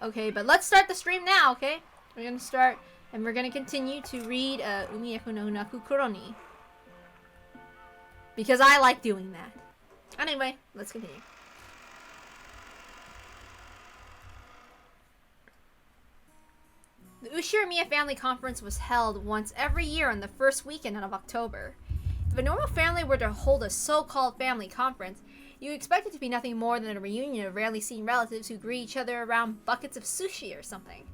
Okay, but let's start the stream now, okay? We're gonna start, and we're gonna continue to read Umineko no Naku Koroni. Because I like doing that. Anyway, let's continue. The Ushiramiya family conference was held once every year on the first weekend of October. If a normal family were to hold a so-called family conference, you expect it to be nothing more than a reunion of rarely seen relatives who greet each other around buckets of sushi or something.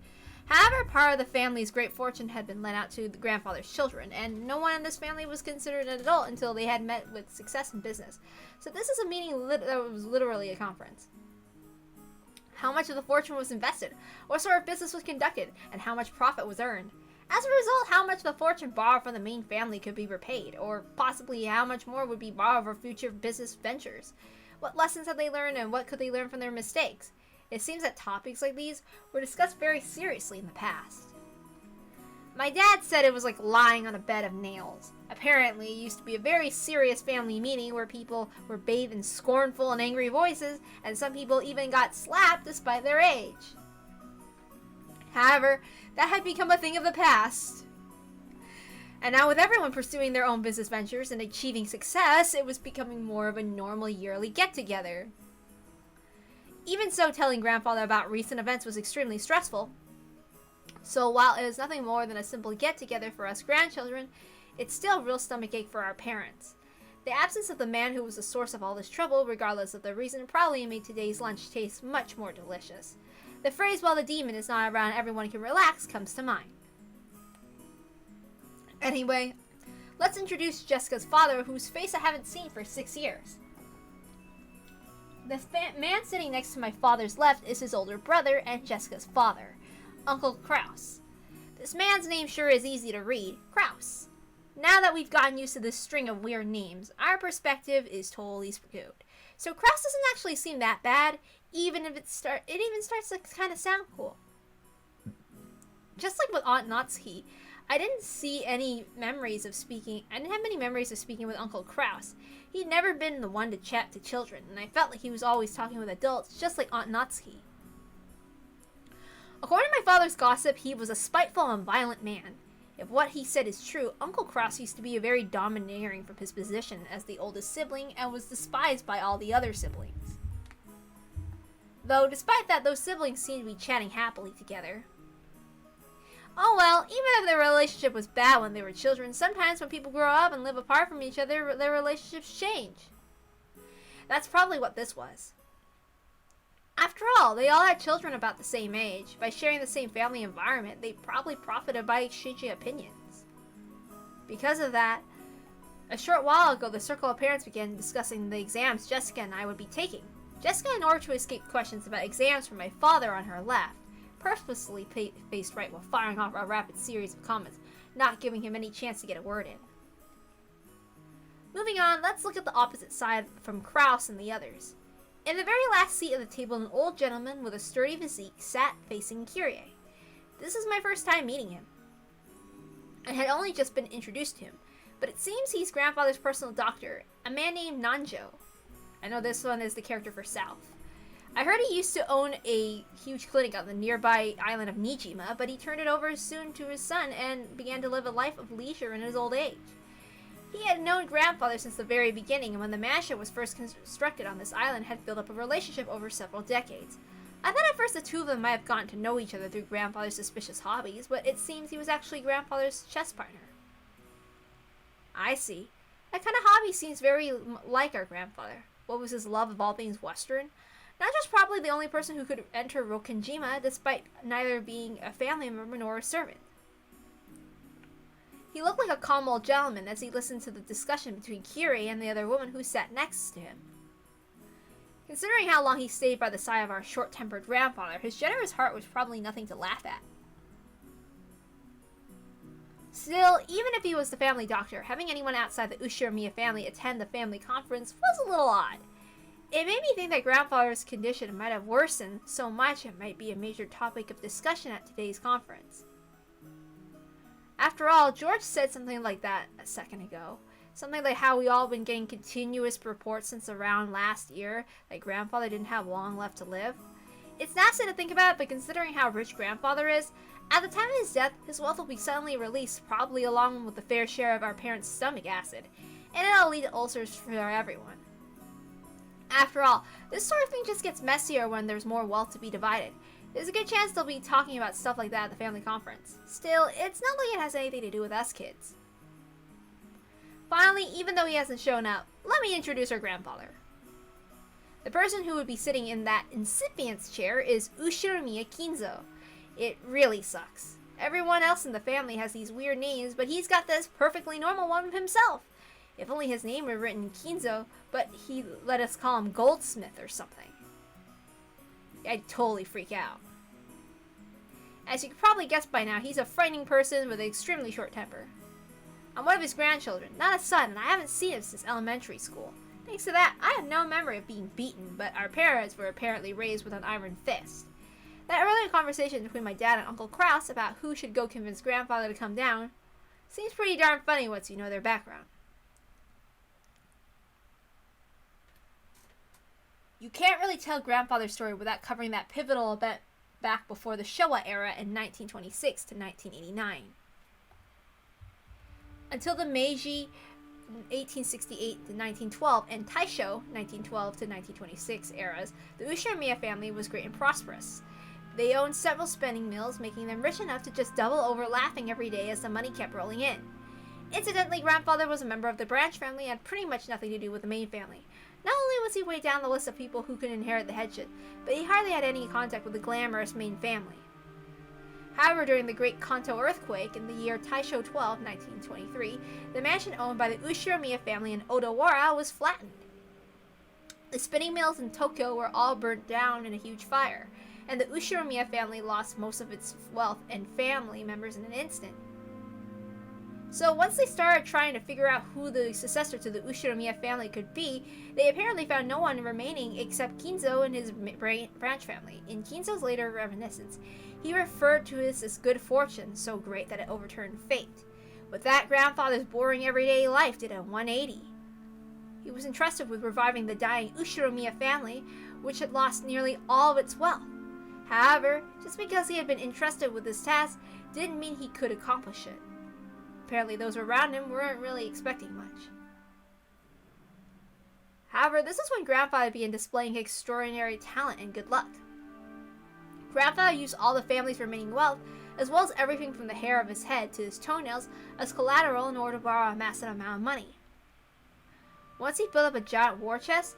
However, part of the family's great fortune had been lent out to the grandfather's children, and no one in this family was considered an adult until they had met with success in business. So this is a meeting that was literally a conference. How much of the fortune was invested, what sort of business was conducted, and how much profit was earned. As a result, how much of the fortune borrowed from the main family could be repaid, or possibly how much more would be borrowed for future business ventures. What lessons had they learned, and what could they learn from their mistakes? It seems that topics like these were discussed very seriously in the past. My dad said it was like lying on a bed of nails. Apparently, it used to be a very serious family meeting where people were bathed in scornful and angry voices, and some people even got slapped despite their age. However, that had become a thing of the past. And now with everyone pursuing their own business ventures and achieving success, it was becoming more of a normal yearly get-together. Even so, telling grandfather about recent events was extremely stressful. So while it was nothing more than a simple get-together for us grandchildren, it's still a real stomachache for our parents. The absence of the man who was the source of all this trouble, regardless of the reason, probably made today's lunch taste much more delicious. The phrase, "while the demon is not around, everyone can relax," comes to mind. Anyway, let's introduce Jessica's father, whose face I haven't seen for 6 years. The man sitting next to my father's left is his older brother and Jessica's father, Uncle Kraus. This man's name sure is easy to read, Kraus. Now that we've gotten used to this string of weird names, our perspective is totally screwed. So Kraus doesn't actually seem that bad, even if it even starts to kind of sound cool. Just like with Aunt Natsuki, I didn't have many memories of speaking with Uncle Kraus. He'd never been the one to chat to children, and I felt like he was always talking with adults, just like Aunt Natsuki. According to my father's gossip, he was a spiteful and violent man. If what he said is true, Uncle Kraus used to be very domineering from his position as the oldest sibling and was despised by all the other siblings. Though, despite that, those siblings seemed to be chatting happily together. Oh well, even if their relationship was bad when they were children, sometimes when people grow up and live apart from each other, their relationships change. That's probably what this was. After all, they all had children about the same age. By sharing the same family environment, they probably profited by exchanging opinions. Because of that, a short while ago, the circle of parents began discussing the exams Jessica and I would be taking. Jessica, in order to escape questions about exams from my father on her left, purposefully faced right while firing off a rapid series of comments, not giving him any chance to get a word in. Moving on, let's look at the opposite side from Kraus and the others. In the very last seat of the table, an old gentleman with a sturdy physique sat facing Kyrie. This is my first time meeting him. I had only just been introduced to him, but it seems he's grandfather's personal doctor, a man named Nanjo. I know this one is the character for South. I heard he used to own a huge clinic on the nearby island of Nijima, but he turned it over soon to his son and began to live a life of leisure in his old age. He had known grandfather since the very beginning, and when the mansion was first constructed on this island, had built up a relationship over several decades. I thought at first the two of them might have gotten to know each other through grandfather's suspicious hobbies, but it seems he was actually grandfather's chess partner. I see. That kind of hobby seems very like our grandfather. What was his love of all things Western? Not just probably the only person who could enter Rokenjima, despite neither being a family member nor a servant. He looked like a calm old gentleman as he listened to the discussion between Kyrie and the other woman who sat next to him. Considering how long he stayed by the side of our short-tempered grandfather, his generous heart was probably nothing to laugh at. Still, even if he was the family doctor, having anyone outside the Ushiramiya family attend the family conference was a little odd. It made me think that grandfather's condition might have worsened so much it might be a major topic of discussion at today's conference. After all, George said something like that a second ago. Something like how we all been getting continuous reports since around last year that grandfather didn't have long left to live. It's nasty to think about, but considering how rich grandfather is, at the time of his death, his wealth will be suddenly released, probably along with the fair share of our parents' stomach acid, and it'll lead to ulcers for everyone. After all, this sort of thing just gets messier when there's more wealth to be divided. There's a good chance they'll be talking about stuff like that at the family conference. Still, it's not like it has anything to do with us kids. Finally, even though he hasn't shown up, let me introduce our grandfather. The person who would be sitting in that incipient's chair is Ushiromiya Kinzo. It really sucks. Everyone else in the family has these weird names, but he's got this perfectly normal one himself. If only his name were written Kinzo, but he let us call him Goldsmith or something. I'd totally freak out. As you could probably guess by now, he's a frightening person with an extremely short temper. I'm one of his grandchildren, not a son, and I haven't seen him since elementary school. Thanks to that, I have no memory of being beaten, but our parents were apparently raised with an iron fist. That earlier conversation between my dad and Uncle Kraus about who should go convince grandfather to come down seems pretty darn funny once you know their background. You can't really tell grandfather's story without covering that pivotal event back before the Showa era in 1926 to 1989. Until the Meiji 1868 to 1912 and Taisho 1912 to 1926 eras, the Ushiromiya family was great and prosperous. They owned several spinning mills, making them rich enough to just double over laughing every day as the money kept rolling in. Incidentally, grandfather was a member of the branch family and had pretty much nothing to do with the main family. Not only was he way down the list of people who could inherit the headship, but he hardly had any contact with the glamorous main family. However, during the Great Kanto earthquake in the year Taisho 12, 1923, the mansion owned by the Ushiromiya family in Odawara was flattened. The spinning mills in Tokyo were all burnt down in a huge fire, and the Ushiromiya family lost most of its wealth and family members in an instant. So once they started trying to figure out who the successor to the Ushiromiya family could be, they apparently found no one remaining except Kinzo and his branch family. In Kinzo's later reminiscence, he referred to it as good fortune so great that it overturned fate. With that, grandfather's boring everyday life did a 180. He was entrusted with reviving the dying Ushiromiya family, which had lost nearly all of its wealth. However, just because he had been entrusted with this task didn't mean he could accomplish it. Apparently those around him weren't really expecting much. However, this is when grandfather began displaying extraordinary talent and good luck. Grandfather used all the family's remaining wealth, as well as everything from the hair of his head to his toenails, as collateral in order to borrow a massive amount of money. Once he built up a giant war chest,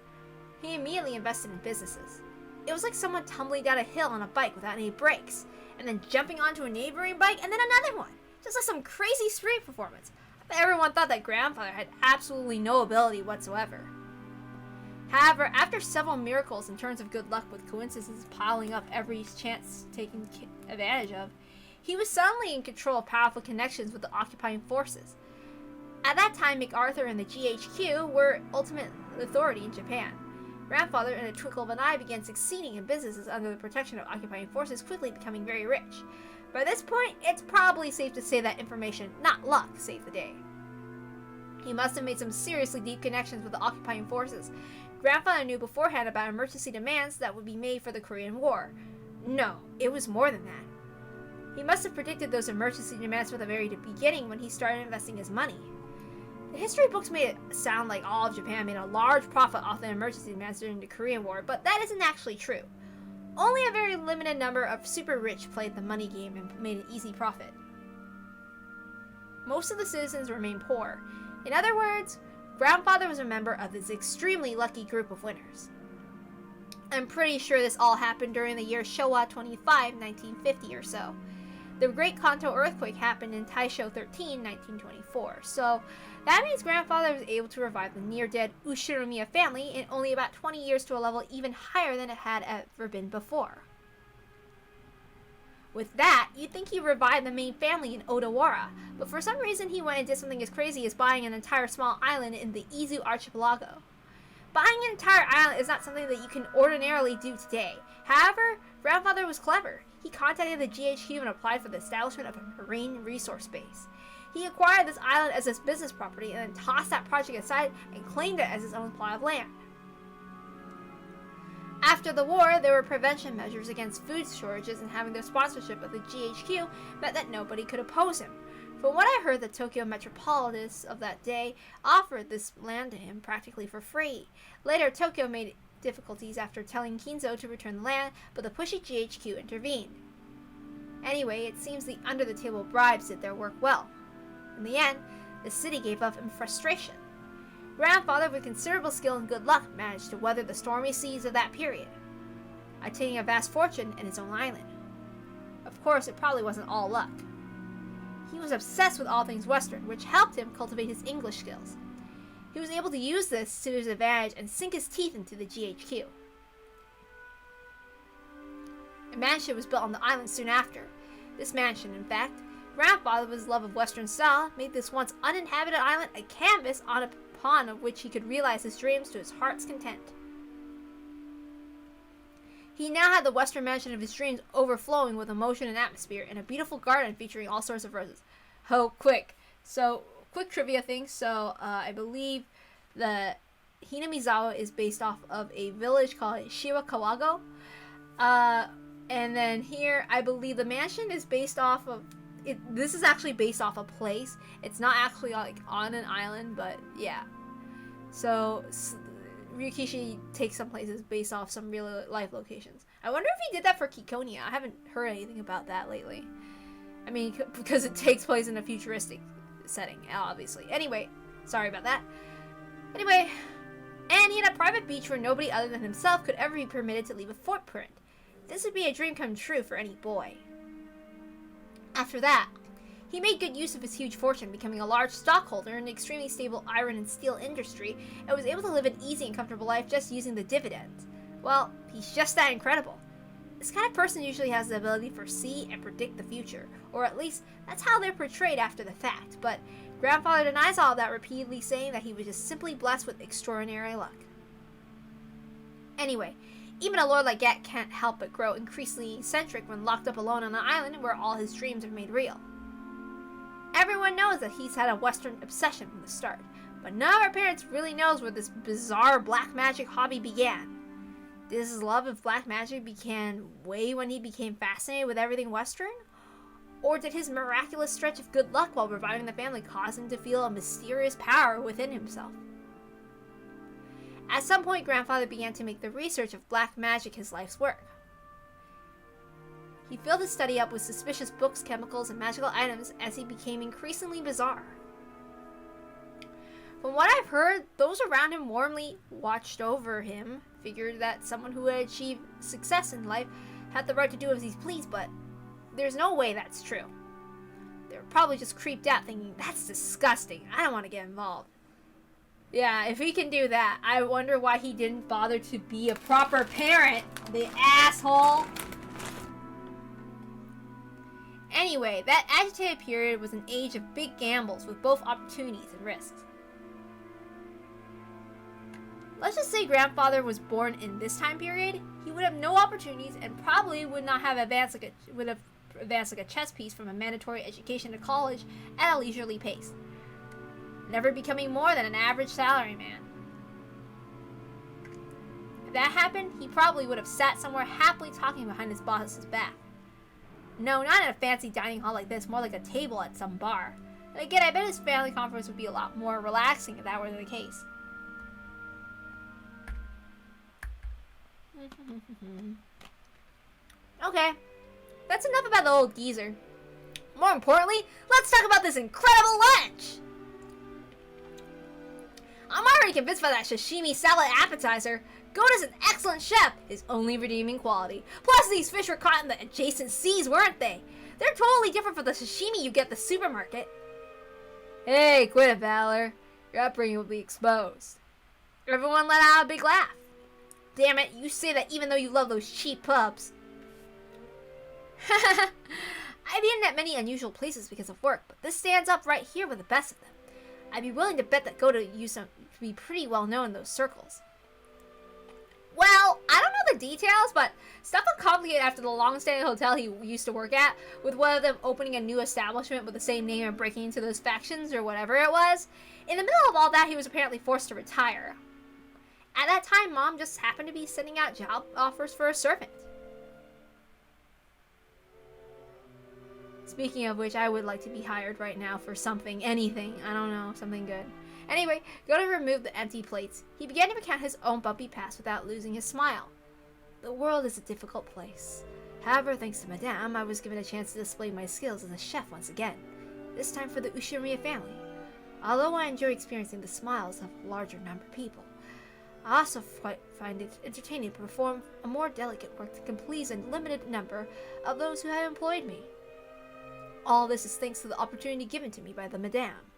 he immediately invested in businesses. It was like someone tumbling down a hill on a bike without any brakes, and then jumping onto a neighboring bike and then another one. Just like some crazy street performance. I bet everyone thought that grandfather had absolutely no ability whatsoever. However, after several miracles in terms of good luck with coincidences piling up every chance taken advantage of, he was suddenly in control of powerful connections with the occupying forces. At that time, MacArthur and the GHQ were ultimate authority in Japan. Grandfather, in a twinkle of an eye, began succeeding in businesses under the protection of occupying forces, quickly becoming very rich. By this point, it's probably safe to say that information, not luck, saved the day. He must have made some seriously deep connections with the occupying forces. Grandfather knew beforehand about emergency demands that would be made for the Korean War. No, it was more than that. He must have predicted those emergency demands from the very beginning when he started investing his money. The history books made it sound like all of Japan made a large profit off the emergency demands during the Korean War, but that isn't actually true. Only a very limited number of super rich played the money game and made an easy profit. Most of the citizens remained poor. In other words, grandfather was a member of this extremely lucky group of winners. I'm pretty sure this all happened during the year Showa 25, 1950 or so. The Great Kanto earthquake happened in Taisho 13, 1924, so that means grandfather was able to revive the near-dead Ushiromiya family in only about 20 years to a level even higher than it had ever been before. With that, you'd think he revived the main family in Odawara, but for some reason he went and did something as crazy as buying an entire small island in the Izu archipelago. Buying an entire island is not something that you can ordinarily do today. However, grandfather was clever. He contacted the GHQ and applied for the establishment of a marine resource base. He acquired this island as his business property and then tossed that project aside and claimed it as his own plot of land. After the war, there were prevention measures against food shortages, and having the sponsorship of the GHQ meant that nobody could oppose him. From what I heard, the Tokyo metropolitans of that day offered this land to him practically for free. Later, Tokyo made difficulties after telling Kinzo to return the land, but the pushy GHQ intervened. Anyway, it seems the under-the-table bribes did their work well. In the end, the city gave up in frustration. Grandfather, with considerable skill and good luck, managed to weather the stormy seas of that period, attaining a vast fortune in his own island. Of course, it probably wasn't all luck. He was obsessed with all things Western, which helped him cultivate his English skills. He was able to use this to his advantage and sink his teeth into the GHQ. A mansion was built on the island soon after. This mansion, in fact, Grandfather's love of Western style made this once uninhabited island a canvas upon which he could realize his dreams to his heart's content. He now had the Western mansion of his dreams overflowing with emotion and atmosphere, and a beautiful garden featuring all sorts of roses. Oh, quick trivia thing. So, I believe the Hinamizawa is based off of a village called Shiwakawago. And then here, I believe the mansion is based off of... This is actually based off a place. It's not actually like on an island, but yeah. So, Ryukishi takes some places based off some real life locations. I wonder if he did that for Kikonia. I haven't heard anything about that lately. I mean, because it takes place in a futuristic setting, obviously. Anyway, sorry about that. Anyway, and he had a private beach where nobody other than himself could ever be permitted to leave a footprint. This would be a dream come true for any boy. After that, he made good use of his huge fortune, becoming a large stockholder in an extremely stable iron and steel industry, and was able to live an easy and comfortable life just using the dividends. Well, he's just that incredible. This kind of person usually has the ability to foresee and predict the future, or at least that's how they're portrayed after the fact, but Grandfather denies all of that, repeatedly saying that he was just simply blessed with extraordinary luck. Anyway, even a lord like that can't help but grow increasingly eccentric when locked up alone on an island where all his dreams are made real. Everyone knows that he's had a Western obsession from the start, but none of our parents really knows where this bizarre black magic hobby began. Did his love of black magic began way when he became fascinated with everything Western? Or did his miraculous stretch of good luck while reviving the family cause him to feel a mysterious power within himself? At some point, Grandfather began to make the research of black magic his life's work. He filled his study up with suspicious books, chemicals, and magical items as he became increasingly bizarre. From what I've heard, those around him warmly watched over him, figured that someone who had achieved success in life had the right to do as he pleased, but there's no way that's true. They were probably just creeped out thinking, that's disgusting, I don't want to get involved. Yeah, if he can do that, I wonder why he didn't bother to be a proper parent, the asshole. Anyway, that agitated period was an age of big gambles with both opportunities and risks. Let's just say Grandfather was born in this time period, he would have no opportunities and probably would not have advanced like a chess piece from a mandatory education to college at a leisurely pace, never becoming more than an average salaryman. If that happened, he probably would have sat somewhere happily talking behind his boss's back. No, not in a fancy dining hall like this, more like a table at some bar. And again, I bet his family conference would be a lot more relaxing if that were the case. Okay, that's enough about the old geezer. More importantly, let's talk about this incredible lunch! I'm already convinced by that sashimi salad appetizer. Goda's an excellent chef, his only redeeming quality. Plus, these fish were caught in the adjacent seas, weren't they? They're totally different from the sashimi you get at the supermarket. Hey, quit it, Valor. Your upbringing will be exposed. Everyone let out a big laugh. Damn it, you say that even though you love those cheap pups. I've eaten at many unusual places because of work, but this stands up right here with the best of them. I'd be willing to bet that Goda used to be pretty well known in those circles. Well, I don't know the details, but stuff got complicated after the long-standing hotel he used to work at, with one of them opening a new establishment with the same name and breaking into those factions or whatever it was. In the middle of all that, he was apparently forced to retire. At that time, Mom just happened to be sending out job offers for a servant. Speaking of which, I would like to be hired right now for something, anything. I don't know, something good. Anyway, Koro removed the empty plates. He began to recount his own bumpy past without losing his smile. The world is a difficult place. However, thanks to Madame, I was given a chance to display my skills as a chef once again. This time for the Ushimiya family. Although I enjoy experiencing the smiles of a larger number of people, I also find it entertaining to perform a more delicate work that can please a limited number of those who have employed me. All this is thanks to the opportunity given to me by the Madame.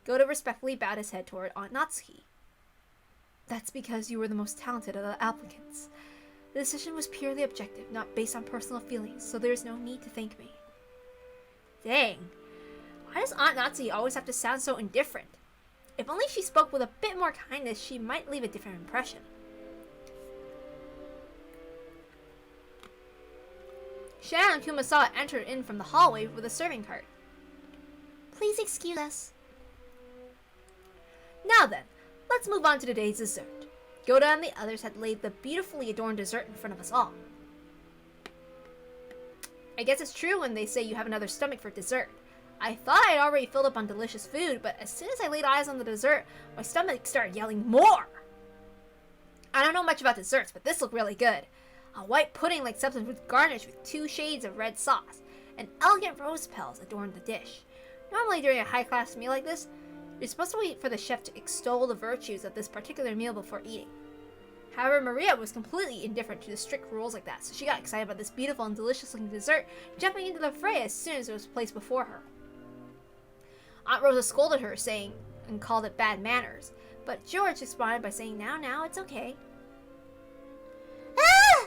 Koro respectfully bowed his head toward Aunt Natsuki. That's because you were the most talented of the applicants. The decision was purely objective, not based on personal feelings, so there is no need to thank me. Dang. Why does Aunt Natsuki always have to sound so indifferent? If only she spoke with a bit more kindness, she might leave a different impression. Shannon and Kumasawa entered in from the hallway with a serving cart. Please excuse us. Now then, let's move on to today's dessert. Koro and the others had laid the beautifully adorned dessert in front of us all. I guess it's true when they say you have another stomach for dessert. I thought I'd already filled up on delicious food, but as soon as I laid eyes on the dessert, my stomach started yelling more! I don't know much about desserts, but this looked really good. A white pudding-like substance was garnished with 2 shades of red sauce, and elegant rose petals adorned the dish. Normally during a high-class meal like this, you're supposed to wait for the chef to extol the virtues of this particular meal before eating. However, Maria was completely indifferent to the strict rules like that, so she got excited about this beautiful and delicious-looking dessert, jumping into the fray as soon as it was placed before her. Aunt Rosa scolded her, saying, and called it bad manners, but George responded by saying, now, it's okay. Ah!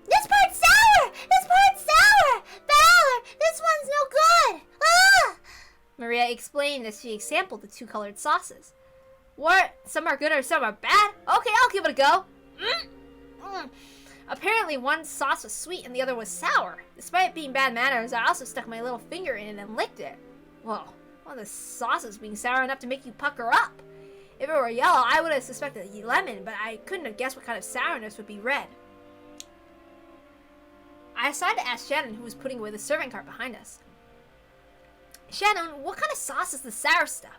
This part's sour! This part's sour! Valor! This one's no good! Ah! Maria explained as she sampled the 2 colored sauces. What? Some are good or some are bad? Okay, I'll give it a go. Apparently one sauce was sweet and the other was sour. Despite it being bad manners, I also stuck my little finger in it and licked it. Whoa, one of the sauces being sour enough to make you pucker up. If it were yellow, I would have suspected lemon, but I couldn't have guessed what kind of sourness would be red. I decided to ask Shannon, who was putting away the serving cart behind us. Shannon, what kind of sauce is the sour stuff?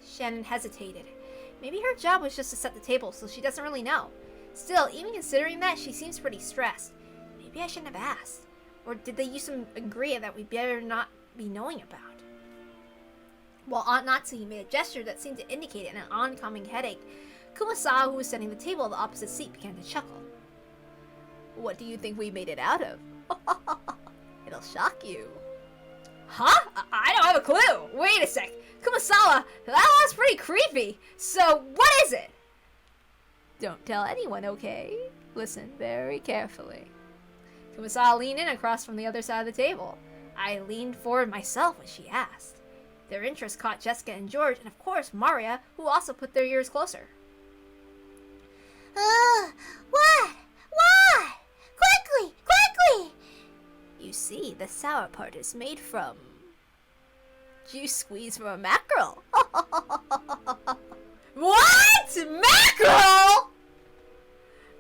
Shannon hesitated. Maybe her job was just to set the table, so she doesn't really know. Still, even considering that, she seems pretty stressed. Maybe I shouldn't have asked. Or did they use some ingredient that we better not be knowing about? While Aunt Natsuki made a gesture that seemed to indicate an oncoming headache, Kumasawa, who was sitting at the table on the opposite seat, began to chuckle. What do you think we made it out of? It'll shock you. Huh? I don't have a clue. Wait a sec. Kumasawa, that was pretty creepy. So, what is it? Don't tell anyone, okay? Listen very carefully. Kumasawa leaned in across from the other side of the table. I leaned forward myself when she asked. Their interest caught Jessica and George, and of course Maria, who also put their ears closer. What? What? Quickly! Quickly! You see, the sour part is made from juice squeezed from a mackerel. What? Mackerel?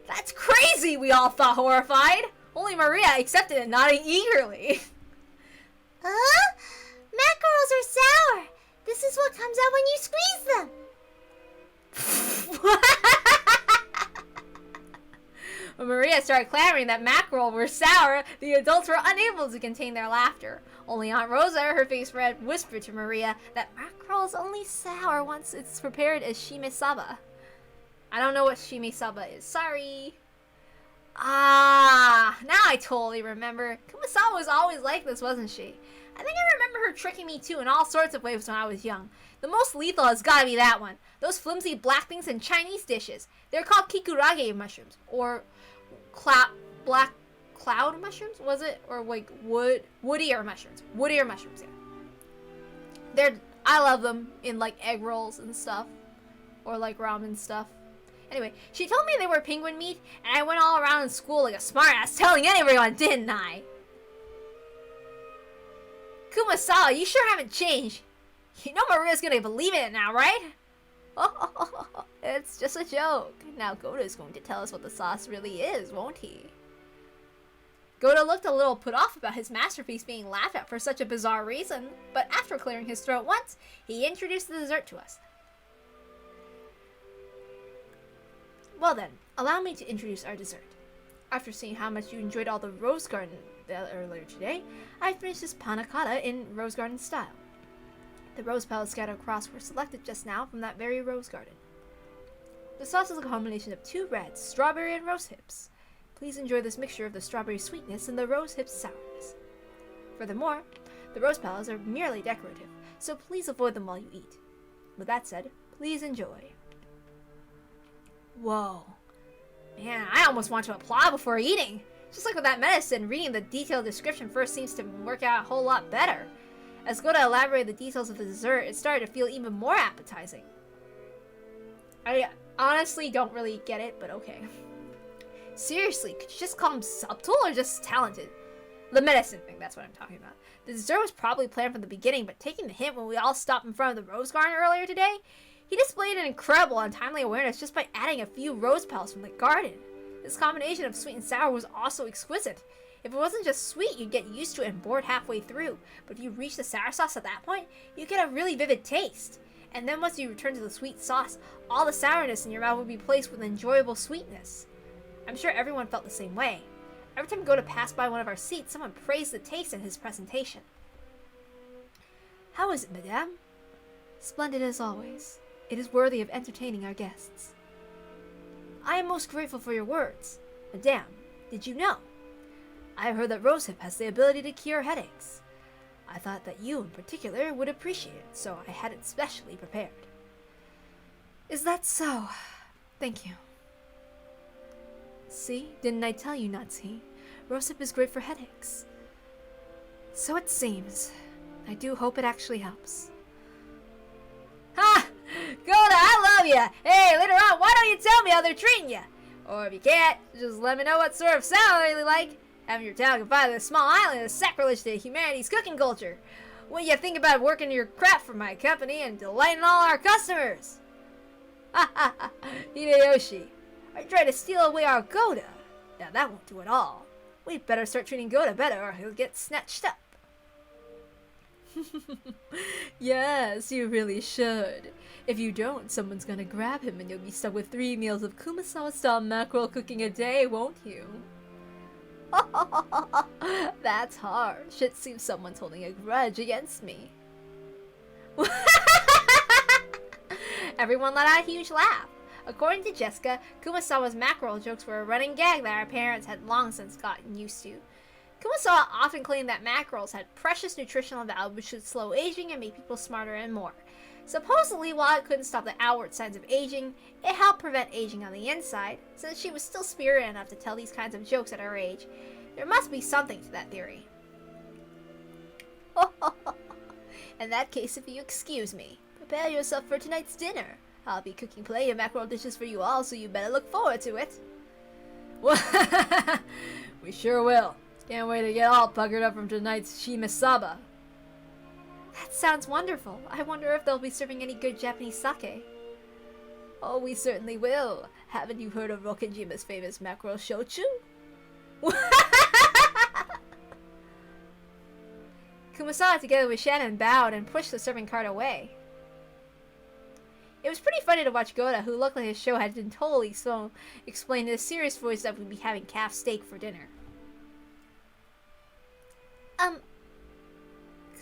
That's crazy, we all thought, horrified. Only Maria accepted it, nodding eagerly. Huh? Mackerels are sour. This is what comes out when you squeeze them. When Maria started clamoring that mackerel were sour, the adults were unable to contain their laughter. Only Aunt Rosa, her face red, whispered to Maria that mackerel is only sour once it's prepared as shimesaba. I don't know what shimesaba is. Sorry. Ah, now I totally remember. Kumasawa was always like this, wasn't she? I think I remember her tricking me too in all sorts of ways when I was young. The most lethal has gotta be that one. Those flimsy black things in Chinese dishes. They're called kikurage mushrooms, or black cloud mushrooms, was it? Or like wood ear mushrooms. Wood ear mushrooms, yeah. I love them in like egg rolls and stuff. Or like ramen stuff. Anyway, she told me they were penguin meat, and I went all around in school like a smartass telling everyone, didn't I? Kumasawa, you sure haven't changed. You know Maria's gonna believe it now, right? Oh, it's just a joke. Now Goda's going to tell us what the sauce really is, won't he? Goda looked a little put off about his masterpiece being laughed at for such a bizarre reason, but after clearing his throat once, he introduced the dessert to us. Well then, allow me to introduce our dessert. After seeing how much you enjoyed all the rose garden earlier today, I finished this panna cotta in rose garden style. The rose petals scattered across were selected just now from that very rose garden. The sauce is a combination of 2 reds, strawberry and rose hips. Please enjoy this mixture of the strawberry sweetness and the rose hips sourness. Furthermore, the rose petals are merely decorative, so please avoid them while you eat. With that said, please enjoy. Whoa. Man, I almost want to applaud before eating. Just like with that medicine, reading the detailed description first seems to work out a whole lot better. As Goda elaborated the details of the dessert, it started to feel even more appetizing. I honestly don't really get it, but okay. Seriously, could you just call him subtle or just talented? The medicine thing, that's what I'm talking about. The dessert was probably planned from the beginning, but taking the hint when we all stopped in front of the rose garden earlier today, he displayed an incredible and timely awareness just by adding a few rose petals from the garden. This combination of sweet and sour was also exquisite. If it wasn't just sweet, you'd get used to it and bored halfway through, but if you reach the sour sauce at that point, you get a really vivid taste. And then once you return to the sweet sauce, all the sourness in your mouth would be placed with enjoyable sweetness. I'm sure everyone felt the same way. Every time Goda passed by one of our seats, someone praised the taste in his presentation. How is it, madame? Splendid as always. It is worthy of entertaining our guests. I am most grateful for your words. Madame, did you know? I have heard that rosehip has the ability to cure headaches. I thought that you in particular would appreciate it, so I had it specially prepared. Is that so? Thank you. See, didn't I tell you, Natsuki? Rosehip is great for headaches. So it seems. I do hope it actually helps. Ha! Goda, I love ya! Hey, later on, why don't you tell me how they're treating ya? Or if you can't, just let me know what sort of salad you like. Having your town confined to a small island is sacrilege to humanity's cooking culture. What do you think about working your craft for my company and delighting all our customers? Ha ha ha! Hideyoshi, are you trying to steal away our Goda? Now that won't do at all. We'd better start treating Goda better or he'll get snatched up. Yes, you really should. If you don't, someone's gonna grab him and you'll be stuck with 3 meals of Kumasawa-style mackerel cooking a day, won't you? That's harsh. It seems someone's holding a grudge against me. Everyone let out a huge laugh. According to Jessica, Kumasawa's mackerel jokes were a running gag that our parents had long since gotten used to. Kumasawa often claimed that mackerels had precious nutritional value which should slow aging and make people smarter and more. Supposedly, while it couldn't stop the outward signs of aging, it helped prevent aging on the inside. Since she was still spirited enough to tell these kinds of jokes at her age, there must be something to that theory. In that case, if you excuse me, prepare yourself for tonight's dinner. I'll be cooking plenty of mackerel dishes for you all, so you better look forward to it. We sure will. Can't wait to get all puckered up from tonight's shimasaba. That sounds wonderful. I wonder if they'll be serving any good Japanese sake. Oh, we certainly will. Haven't you heard of Rokkenjima's famous mackerel shochu? Kumasawa, together with Shannon, bowed and pushed the serving cart away. It was pretty funny to watch Goda, who looked like his show had been totally so explain in a serious voice that we'd be having calf steak for dinner.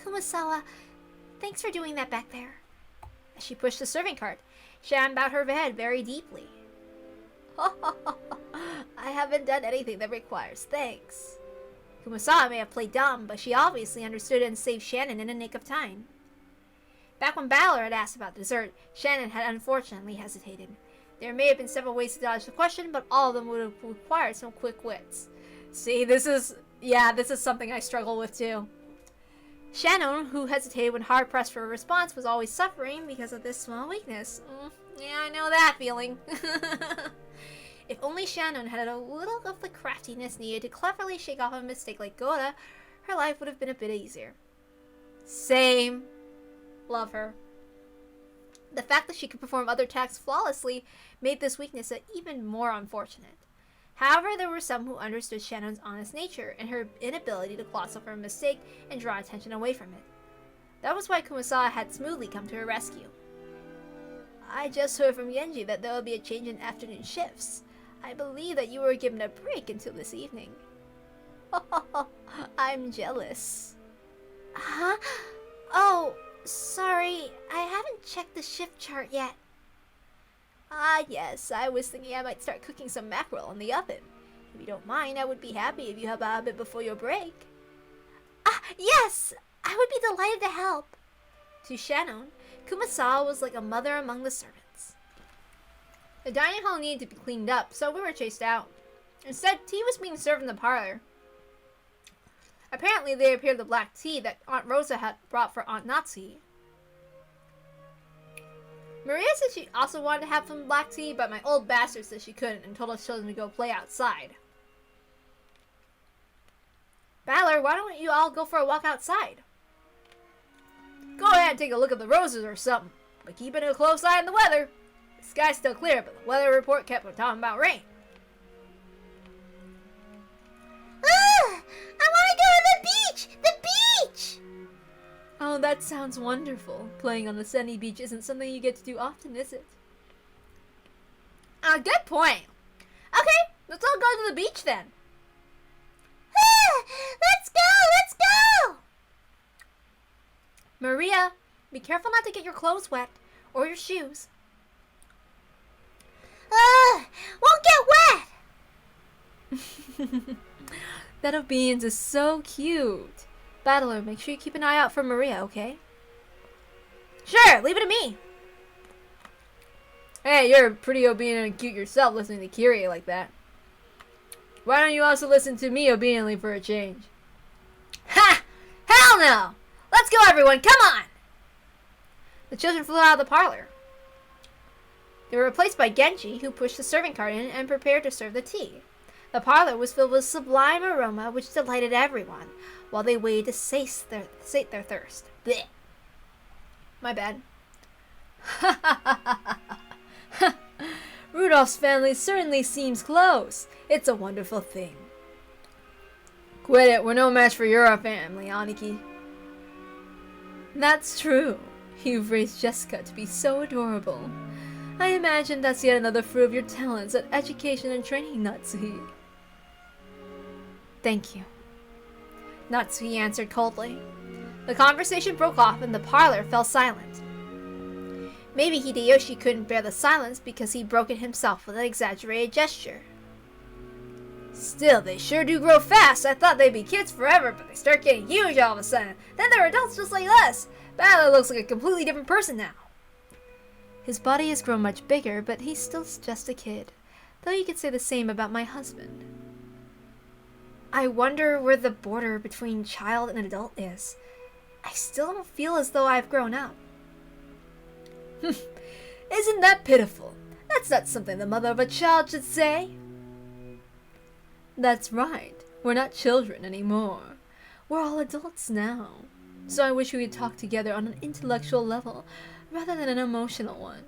Kumasawa, thanks for doing that back there. As she pushed the serving cart, Shan bowed her head very deeply. I haven't done anything that requires thanks. Kumasawa may have played dumb, but she obviously understood and saved Shannon in a nick of time. Back when Balor had asked about dessert, Shannon had unfortunately hesitated. There may have been several ways to dodge the question, but all of them would have required some quick wits. See, this is something I struggle with too. Shannon, who hesitated when hard-pressed for a response, was always suffering because of this small weakness. Yeah, I know that feeling. If only Shannon had a little of the craftiness needed to cleverly shake off a mistake like Goda, her life would have been a bit easier. Same. Love her. The fact that she could perform other tasks flawlessly made this weakness even more unfortunate. However, there were some who understood Shannon's honest nature and her inability to gloss over a mistake and draw attention away from it. That was why Kumasawa had smoothly come to her rescue. I just heard from Genji that there will be a change in afternoon shifts. I believe that you were given a break until this evening. I'm jealous. Huh? Oh, sorry. I haven't checked the shift chart yet. Ah, yes. I was thinking I might start cooking some mackerel in the oven. If you don't mind, I would be happy if you help out a bit before your break. Ah, yes! I would be delighted to help. To Shannon, Kumasawa was like a mother among the servants. The dining hall needed to be cleaned up, so we were chased out. Instead, tea was being served in the parlor. Apparently, they appeared the black tea that Aunt Rosa had brought for Aunt Natsuhi. Maria said she also wanted to have some black tea, but my old bastard said she couldn't and told us children to go play outside. Battler, why don't you all go for a walk outside? Go ahead and take a look at the roses or something, but keeping a close eye on the weather. The sky's still clear, but the weather report kept talking about rain. I want to go to the beach! The beach! Oh, that sounds wonderful. Playing on the sunny beach isn't something you get to do often, is it? Good point. Okay, let's all go to the beach then. Let's go! Maria, be careful not to get your clothes wet, or your shoes. Won't get wet! That obedience is so cute. Battler, make sure you keep an eye out for Maria, okay? Sure, leave it to me. Hey, you're pretty obedient and cute yourself listening to Kyrie like that. Why don't you also listen to me obediently for a change? Ha! Hell no! Let's go, everyone, come on! The children flew out of the parlor. They were replaced by Genji, who pushed the serving cart in and prepared to serve the tea. The parlor was filled with sublime aroma which delighted everyone, while they waited to sate their thirst. Blech. My bad. Rudolph's family certainly seems close. It's a wonderful thing. Quit it, we're no match for your family, Aniki. That's true. You've raised Jessica to be so adorable. I imagine that's yet another fruit of your talents at education and training, Natsuhi. Thank you. Natsuhi answered coldly. The conversation broke off and the parlor fell silent. Maybe Hideyoshi couldn't bear the silence because he'd broken himself with an exaggerated gesture. Still, they sure do grow fast. I thought they'd be kids forever, but they start getting huge all of a sudden. Then they're adults just like us. Battler looks like a completely different person now. His body has grown much bigger, but he's still just a kid. Though you could say the same about my husband. I wonder where the border between child and adult is. I still don't feel as though I've grown up. Isn't that pitiful? That's not something the mother of a child should say. That's right. We're not children anymore. We're all adults now. So I wish we could talk together on an intellectual level rather than an emotional one.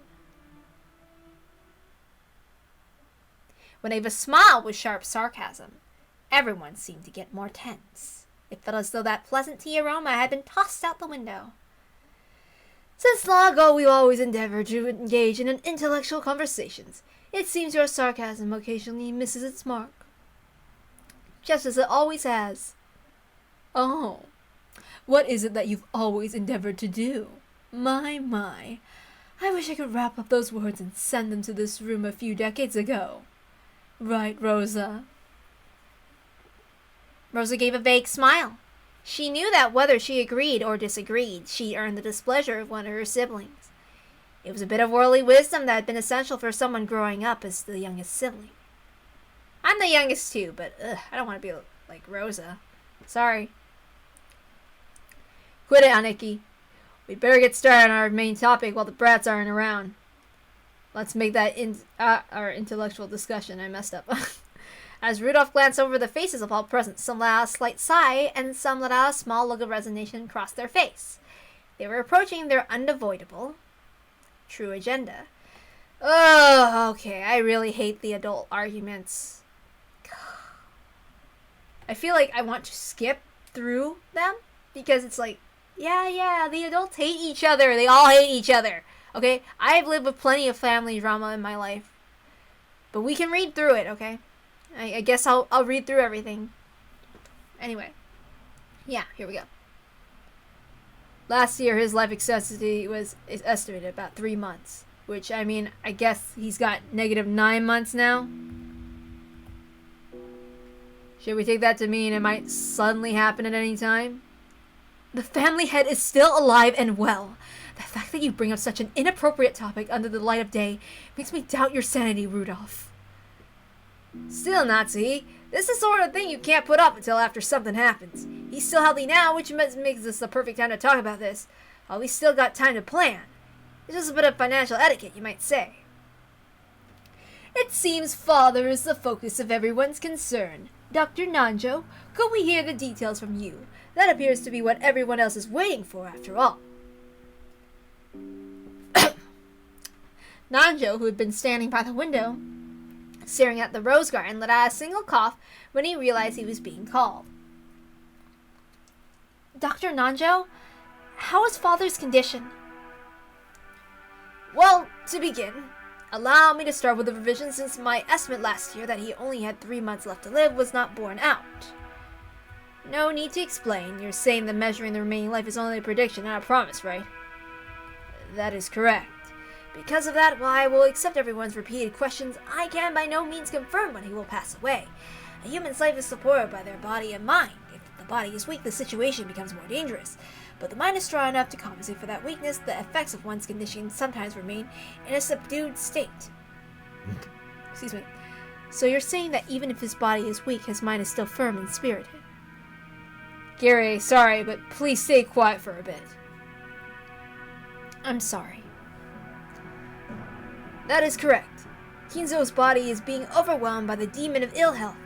When Ava's smile was sharp sarcasm, everyone seemed to get more tense. It felt as though that pleasant tea aroma had been tossed out the window. Since long ago we've always endeavored to engage in an intellectual conversations. It seems your sarcasm occasionally misses its mark. Just as it always has. Oh, what is it that you've always endeavored to do? My. I wish I could wrap up those words and send them to this room a few decades ago. Right, Rosa? Rosa gave a vague smile. She knew that whether she agreed or disagreed, she earned the displeasure of one of her siblings. It was a bit of worldly wisdom that had been essential for someone growing up as the youngest sibling. I'm the youngest too, but I don't want to be like Rosa. Sorry. Quit it, Aniki. We'd better get started on our main topic while the brats aren't around. Let's make that our intellectual discussion. I messed up. As Rudolph glanced over the faces of all present, some let out a slight sigh, and some let out a small look of resignation across their face. They were approaching their unavoidable, true agenda. Oh, okay, I really hate the adult arguments. I feel like I want to skip through them because it's like, yeah, the adults hate each other. They all hate each other. Okay, I've lived with plenty of family drama in my life, but we can read through it. Okay, I guess I'll read through everything. Anyway, yeah, here we go. Last year, his life expectancy is estimated about 3 months, which I mean, I guess he's got -9 months now. Should we take that to mean it might suddenly happen at any time? The family head is still alive and well. The fact that you bring up such an inappropriate topic under the light of day makes me doubt your sanity, Rudolph. Still, Nazi, this is the sort of thing you can't put up until after something happens. He's still healthy now, which makes this the perfect time to talk about this. We still got time to plan. It's just a bit of financial etiquette, you might say. It seems Father is the focus of everyone's concern. Dr. Nanjo, could we hear the details from you? That appears to be what everyone else is waiting for, after all. Nanjo, who had been standing by the window, staring at the rose garden, let out a single cough when he realized he was being called. Dr. Nanjo, how is Father's condition? Well, to begin, allow me to start with a revision since my estimate last year that he only had 3 months left to live was not borne out. No need to explain. You're saying that measuring the remaining life is only a prediction, not a promise, right? That is correct. Because of that, while I will accept everyone's repeated questions, I can by no means confirm when he will pass away. A human's life is supported by their body and mind. If the body is weak, the situation becomes more dangerous. But the mind is strong enough to compensate for that weakness. The effects of one's condition sometimes remain in a subdued state. Excuse me. So you're saying that even if his body is weak, his mind is still firm and spirited? Gary, sorry, but please stay quiet for a bit. I'm sorry. That is correct. Kinzo's body is being overwhelmed by the demon of ill health.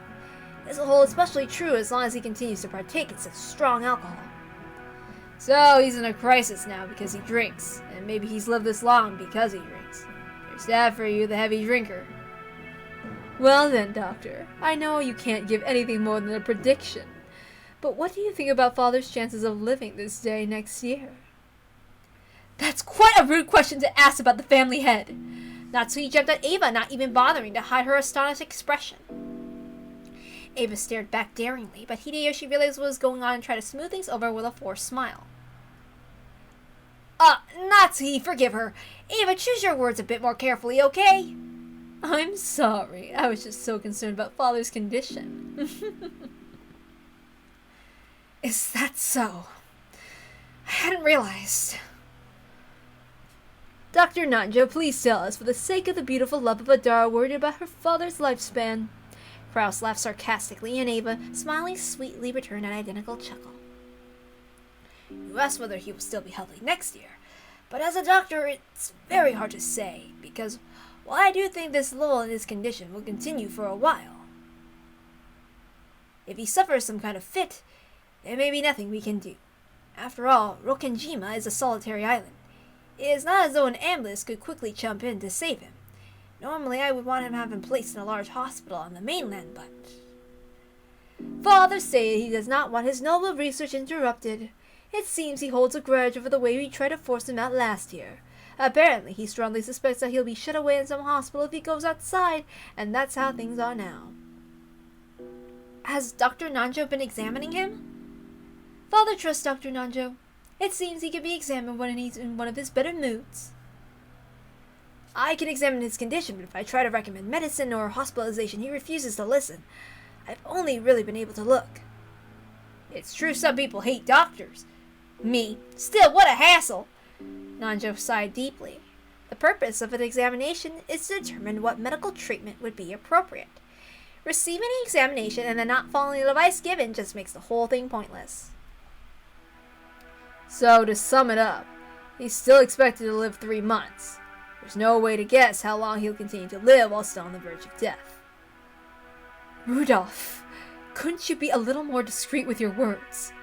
This will hold especially true as long as he continues to partake in such strong alcohol. So he's in a crisis now because he drinks, and maybe he's lived this long because he drinks. There's that for you, the heavy drinker. Well then, Doctor, I know you can't give anything more than a prediction, but what do you think about Father's chances of living this day next year? That's quite a rude question to ask about the family head. Natsui jumped at Ava, not even bothering to hide her astonished expression. Ava stared back daringly, but Hideyoshi realized what was going on and tried to smooth things over with a forced smile. Natsui, forgive her. Ava, choose your words a bit more carefully, okay? I'm sorry. I was just so concerned about Father's condition. Is that so? I hadn't realized. Dr. Nanjo, please tell us, for the sake of the beautiful love of Adara, worried about her father's lifespan. Kraus laughed sarcastically, and Ava, smiling sweetly, returned an identical chuckle. You asked whether he will still be healthy next year, but as a doctor, it's very hard to say, because while I do think this lull in his condition will continue for a while, if he suffers some kind of fit, there may be nothing we can do. After all, Rokkenjima is a solitary island. It is not as though an ambulance could quickly jump in to save him. Normally, I would want him to have him placed in a large hospital on the mainland, but Father said he does not want his noble research interrupted. It seems he holds a grudge over the way we tried to force him out last year. Apparently, he strongly suspects that he'll be shut away in some hospital if he goes outside, and that's how things are now. Has Dr. Nanjo been examining him? Father trusts Dr. Nanjo. It seems he can be examined when he's in one of his better moods. I can examine his condition, but if I try to recommend medicine or hospitalization, he refuses to listen. I've only really been able to look. It's true some people hate doctors. Me. Still, what a hassle! Nanjo sighed deeply. The purpose of an examination is to determine what medical treatment would be appropriate. Receiving an examination and then not following the advice given just makes the whole thing pointless. So, to sum it up, he's still expected to live 3 months. There's no way to guess how long he'll continue to live while still on the verge of death. Rudolph, couldn't you be a little more discreet with your words?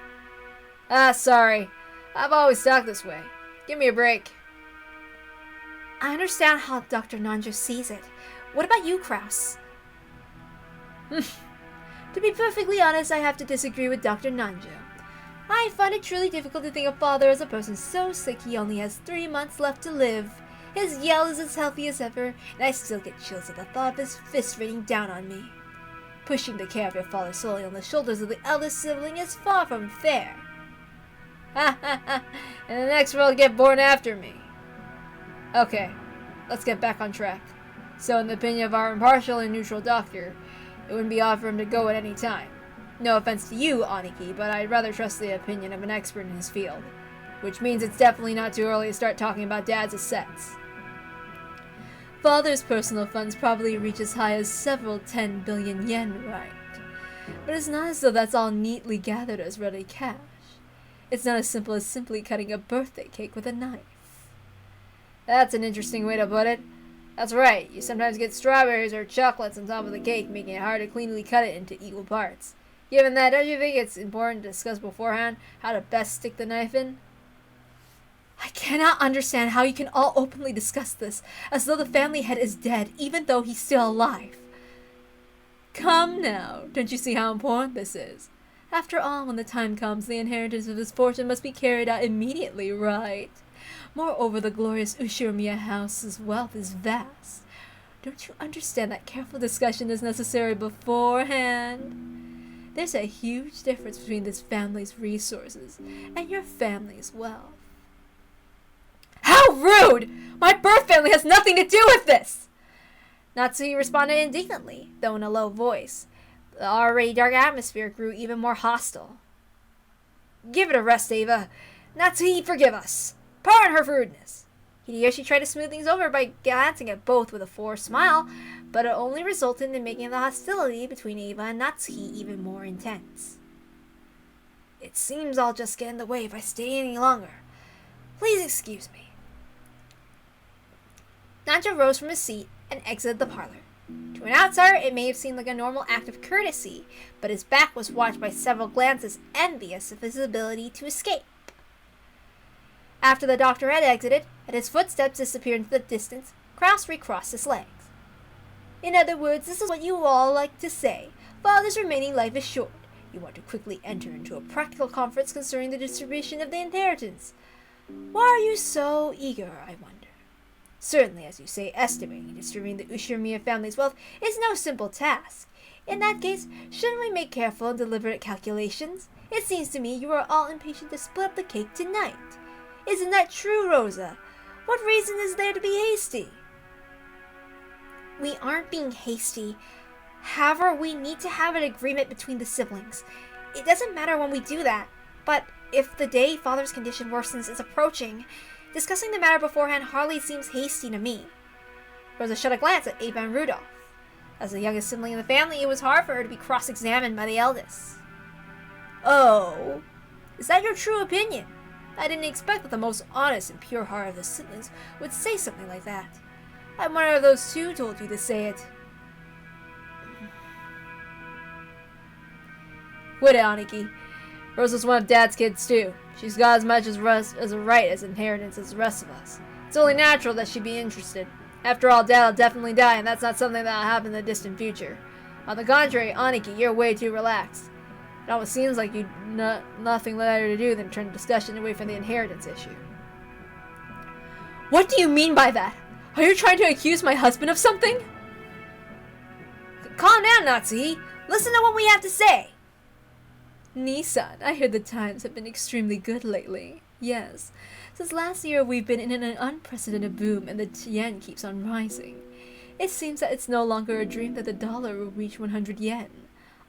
Sorry. I've always talked this way. Give me a break. I understand how Dr. Nanjo sees it. What about you, Kraus? To be perfectly honest, I have to disagree with Dr. Nanjo. I find it truly difficult to think of father as a person so sick he only has 3 months left to live. His yell is as healthy as ever, and I still get chills at the thought of his fist raining down on me. Pushing the care of your father solely on the shoulders of the eldest sibling is far from fair. Ha ha ha, and the next will get born after me. Okay, let's get back on track. So in the opinion of our impartial and neutral doctor, it wouldn't be odd for him to go at any time. No offense to you, Aniki, but I'd rather trust the opinion of an expert in his field. Which means it's definitely not too early to start talking about Dad's assets. Father's personal funds probably reach as high as several 10 billion yen, right? But it's not as though that's all neatly gathered as ready cash. It's not as simple as simply cutting a birthday cake with a knife. That's an interesting way to put it. That's right, you sometimes get strawberries or chocolates on top of the cake, making it hard to cleanly cut it into equal parts. Given that, don't you think it's important to discuss beforehand how to best stick the knife in? I cannot understand how you can all openly discuss this, as though the family head is dead, even though he's still alive. Come now, don't you see how important this is? After all, when the time comes, the inheritance of his fortune must be carried out immediately, right? Moreover, the glorious Ushiromiya house's wealth is vast. Don't you understand that careful discussion is necessary beforehand? There's a huge difference between this family's resources and your family's wealth. How rude! My birth family has nothing to do with this! Natsuki responded indignantly, though in a low voice. The already dark atmosphere grew even more hostile. Give it a rest, Ava. Natsuki, forgive us. Pardon her rudeness. Hideyoshi tried to smooth things over by glancing at both with a forced smile, but it only resulted in making the hostility between Ava and Natsuki even more intense. It seems I'll just get in the way if I stay any longer. Please excuse me. Nanjo rose from his seat and exited the parlor. To an outsider, it may have seemed like a normal act of courtesy, but his back was watched by several glances envious of his ability to escape. After the doctor had exited, and his footsteps disappeared into the distance, Kraus recrossed his legs. In other words, this is what you all like to say. Father's remaining life is short. You want to quickly enter into a practical conference concerning the distribution of the inheritance. Why are you so eager, I wonder? Certainly, as you say, estimating and distributing the Ushiromiya family's wealth is no simple task. In that case, shouldn't we make careful and deliberate calculations? It seems to me you are all impatient to split up the cake tonight. Isn't that true, Rosa? What reason is there to be hasty? We aren't being hasty. However, we need to have an agreement between the siblings. It doesn't matter when we do that, but if the day Father's condition worsens is approaching, discussing the matter beforehand hardly seems hasty to me. Rosa shot a glance at Ava and Rudolph. As the youngest sibling in the family, it was hard for her to be cross-examined by the eldest. Oh, is that your true opinion? I didn't expect that the most honest and pure heart of the siblings would say something like that. I wonder if those two told you to say it. Quit it, Aniki. Rosa's one of Dad's kids, too. She's got as much as a right as inheritance as the rest of us. It's only natural that she'd be interested. After all, Dad'll definitely die, and that's not something that'll happen in the distant future. On the contrary, Aniki, you're way too relaxed. It almost seems like you'd nothing better to do than turn the discussion away from the inheritance issue. What do you mean by that? Are you trying to accuse my husband of something? Calm down, Natsuki. Listen to what we have to say. Nissan, I hear the times have been extremely good lately. Yes. Since last year, we've been in an unprecedented boom and the yen keeps on rising. It seems that it's no longer a dream that the dollar will reach 100 yen.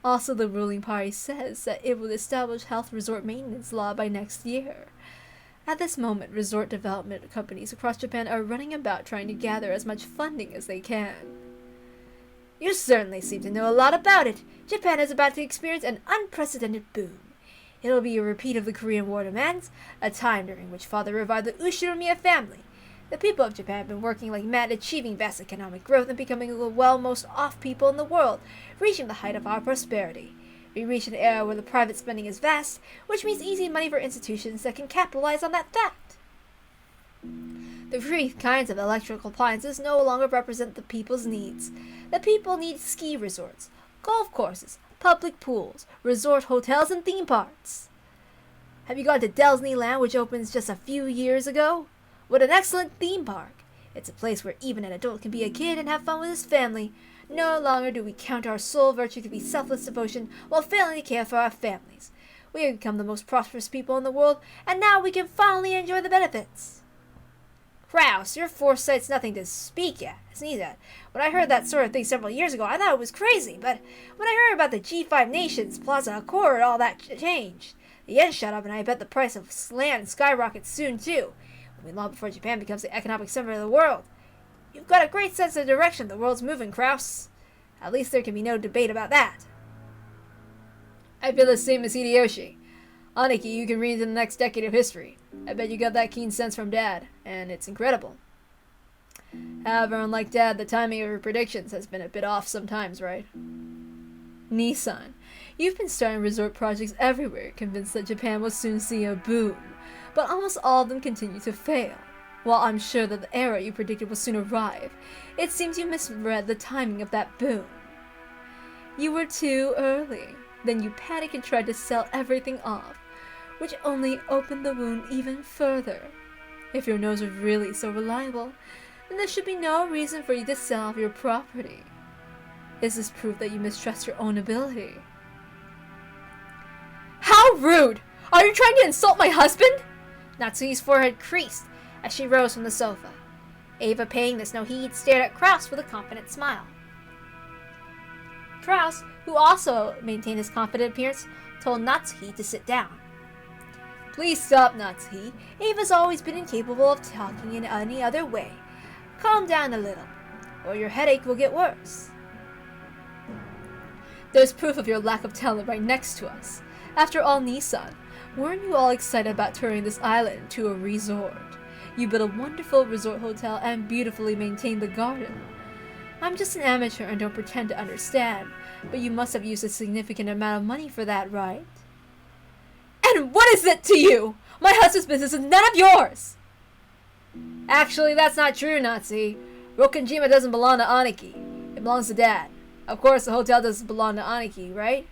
Also, the ruling party says that it will establish health resort maintenance law by next year. At this moment, resort development companies across Japan are running about trying to gather as much funding as they can. You certainly seem to know a lot about it. Japan is about to experience an unprecedented boom. It'll be a repeat of the Korean War demands, a time during which Father revived the Ushiromiya family. The people of Japan have been working like mad, achieving vast economic growth and becoming the most off people in the world, reaching the height of our prosperity. We reach an era where the private spending is vast, which means easy money for institutions that can capitalize on that fact. The three kinds of electrical appliances no longer represent the people's needs. The people need ski resorts, golf courses, public pools, resort hotels, and theme parks. Have you gone to Disneyland, which opens just a few years ago? What an excellent theme park! It's a place where even an adult can be a kid and have fun with his family. No longer do we count our sole virtue to be selfless devotion while failing to care for our families. We have become the most prosperous people in the world, and now we can finally enjoy the benefits. Kraus, your foresight's nothing to sneeze at. When I heard that sort of thing several years ago, I thought it was crazy, but when I heard about the G5 nations, Plaza Koro, all that changed. The yen shot up, and I bet the price of land skyrockets soon, too. Long before Japan becomes the economic center of the world. You've got a great sense of direction the world's moving, Kraus. At least there can be no debate about that. I feel the same as Hideyoshi. Aniki, you can read into the next decade of history. I bet you got that keen sense from Dad, and it's incredible. However, unlike Dad, the timing of your predictions has been a bit off sometimes, right? Nissan, you've been starting resort projects everywhere, convinced that Japan will soon see a boom. But almost all of them continue to fail. While I'm sure that the era you predicted will soon arrive, it seems you misread the timing of that boom. You were too early. Then you panicked and tried to sell everything off, which only opened the wound even further. If your nose was really so reliable, then there should be no reason for you to sell off your property. Is this proof that you mistrust your own ability? How rude! Are you trying to insult my husband? Natsuhi's forehead creased as she rose from the sofa. Ava, paying this no heed, stared at Kraus with a confident smile. Kraus, who also maintained his confident appearance, told Natsuhi to sit down. Please stop, Natsuhi. Ava's always been incapable of talking in any other way. Calm down a little, or your headache will get worse. There's proof of your lack of talent right next to us. After all, Nissan, weren't you all excited about turning this island into a resort? You built a wonderful resort hotel and beautifully maintained the garden. I'm just an amateur and don't pretend to understand, but you must have used a significant amount of money for that, right? And what is it to you? My husband's business is none of yours! Actually, that's not true, Natsuhi. Rokonjima doesn't belong to Aniki. It belongs to Dad. Of course, the hotel doesn't belong to Aniki, right?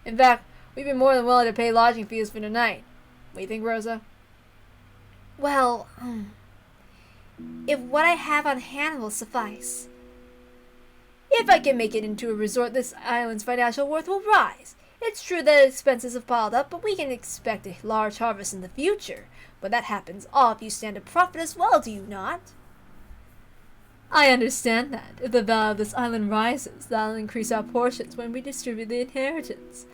In fact, we'd be more than willing to pay lodging fees for the night. What do you think, Rosa? Well, if what I have on hand will suffice. If I can make it into a resort, this island's financial worth will rise. It's true that expenses have piled up, but we can expect a large harvest in the future. When that happens, all of you stand to profit as well, do you not? I understand that. If the value of this island rises, that'll increase our portions when we distribute the inheritance.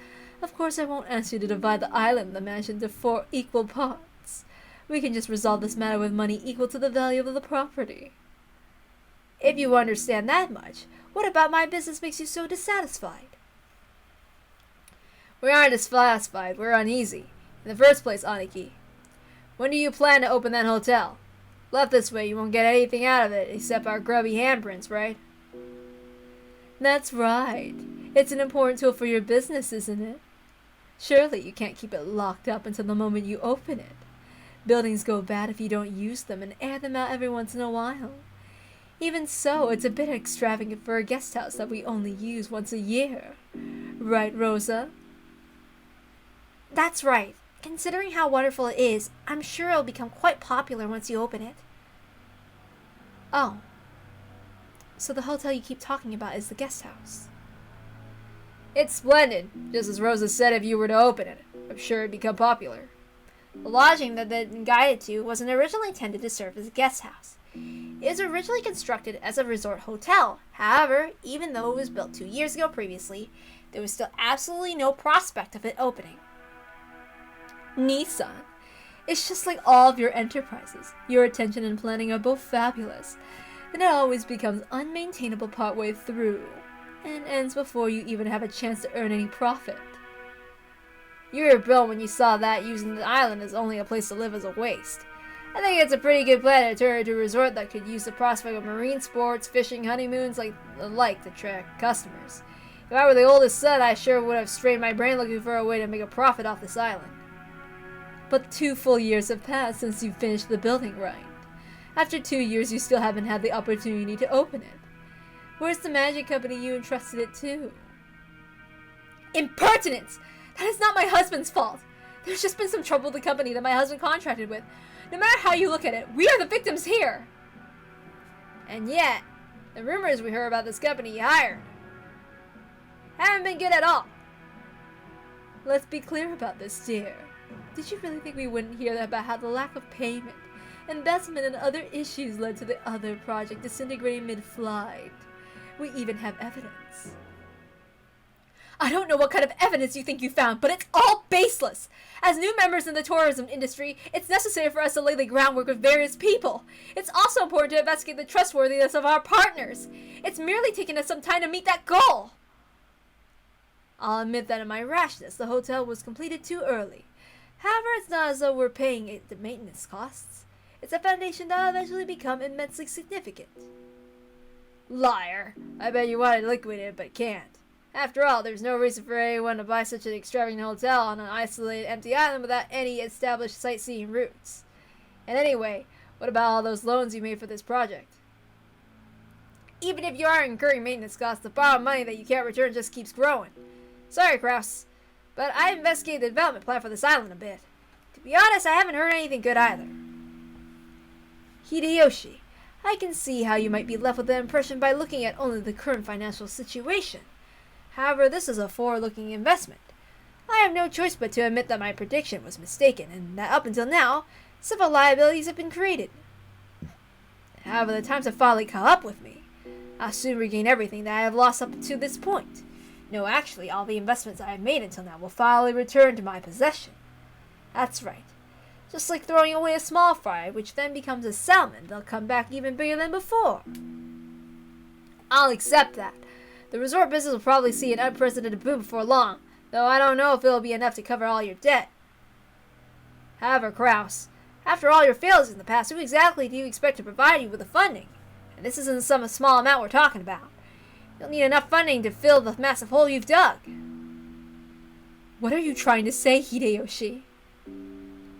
Of course, I won't ask you to divide the island and the mansion into 4 equal parts. We can just resolve this matter with money equal to the value of the property. If you understand that much, what about my business makes you so dissatisfied? We aren't dissatisfied, we're uneasy. In the first place, Aniki, when do you plan to open that hotel? Left this way, you won't get anything out of it except our grubby handprints, right? That's right. It's an important tool for your business, isn't it? Surely you can't keep it locked up until the moment you open it. Buildings go bad if you don't use them and air them out every once in a while. Even so, it's a bit extravagant for a guest house that we only use once a year. Right, Rosa? That's right. Considering how wonderful it is, I'm sure it'll become quite popular once you open it. Oh. So the hotel you keep talking about is the guest house. It's splendid, just as Rosa said if you were to open it. I'm sure it'd become popular. The lodging that they'd been guided to wasn't originally intended to serve as a guest house. It was originally constructed as a resort hotel. However, even though it was built 2 years ago previously, there was still absolutely no prospect of it opening. Nissan, it's just like all of your enterprises. Your attention and planning are both fabulous. Then it always becomes unmaintainable partway through, and ends before you even have a chance to earn any profit. You were brilliant when you saw that using the island as only a place to live is a waste. I think it's a pretty good plan to turn it into a resort that could use the prospect of marine sports, fishing, honeymoons, like to attract customers. If If I were the oldest son, I sure would have strained my brain looking for a way to make a profit off this island. But 2 full years have passed since you finished the building, right? After 2 years, you still haven't had the opportunity to open it. Where's the magic company you entrusted it to? Impertinence! That is not my husband's fault. There's just been some trouble with the company that my husband contracted with. No matter how you look at it, we are the victims here. And yet, the rumors we heard about this company you hired haven't been good at all. Let's be clear about this, dear. Did you really think we wouldn't hear about how the lack of payment, investment, and other issues led to the other project disintegrating mid-flight? We even have evidence. I don't know what kind of evidence you think you found, but it's all baseless. As new members in the tourism industry, it's necessary for us to lay the groundwork with various people. It's also important to investigate the trustworthiness of our partners. It's merely taken us some time to meet that goal. I'll admit that in my rashness, the hotel was completed too early. However, it's not as though we're paying it the maintenance costs. It's a foundation that'll eventually become immensely significant. Liar! I bet you wanted to liquidate it, but can't. After all, there's no reason for anyone to buy such an extravagant hotel on an isolated, empty island without any established sightseeing routes. And anyway, what about all those loans you made for this project? Even if you are incurring maintenance costs, the borrowed money that you can't return just keeps growing. Sorry, Kraus, but I investigated the development plan for this island a bit. To be honest, I haven't heard anything good either. Hideyoshi, I can see how you might be left with the impression by looking at only the current financial situation. However, this is a forward-looking investment. I have no choice but to admit that my prediction was mistaken, and that up until now, several liabilities have been created. However, the times have finally caught up with me. I'll soon regain everything that I have lost up to this point. No, actually, all the investments I have made until now will finally return to my possession. That's right. Just like throwing away a small fry, which then becomes a salmon, they'll come back even bigger than before. I'll accept that. The resort business will probably see an unprecedented boom before long, though I don't know if it'll be enough to cover all your debt. However, Kraus, after all your failures in the past, who exactly do you expect to provide you with the funding? And this isn't some small amount we're talking about. You'll need enough funding to fill the massive hole you've dug. What are you trying to say, Hideyoshi?